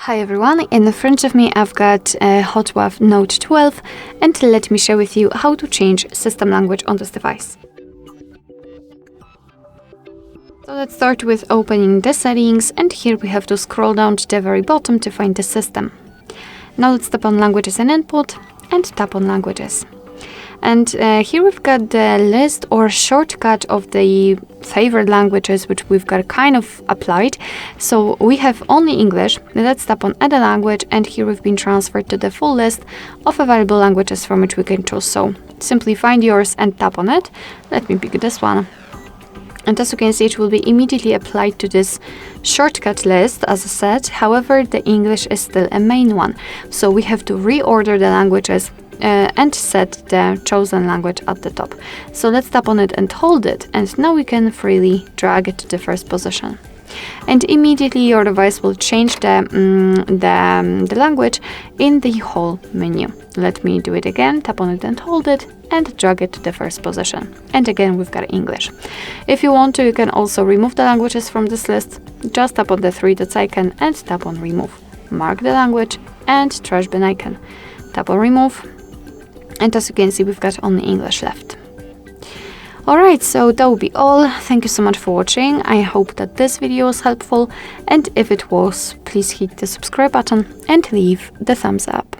Hi everyone, in front of me I've got a HOTWAV Note 12 and let me share with you how to change system language on this device. So let's start with opening the settings, and here we have to scroll down to the very bottom to find the system. Now let's tap on languages and input and tap on languages. And here we've got the list or shortcut of the favorite languages which we've got kind of applied. So we have only English. Let's tap on add a language, and here we've been transferred to the full list of available languages from which we can choose. So simply find yours and tap on it. Let me pick this one. And as you can see, it will be immediately applied to this shortcut list, as I said. However, the English is still a main one. So we have to reorder the languages and set the chosen language at the top. So let's tap on it and hold it, and now we can freely drag it to the first position. And immediately your device will change the language in the whole menu. Let me do it again. Tap on it and hold it and drag it to the first position. And again, we've got English. If you want to, you can also remove the languages from this list. Just tap on the three dots icon and tap on remove. Mark the language and trash bin icon. Tap on remove. And as you can see, we've got only English left. Alright, so that will be all. Thank you so much for watching. I hope that this video was helpful, and if it was, please hit the subscribe button and leave the thumbs up.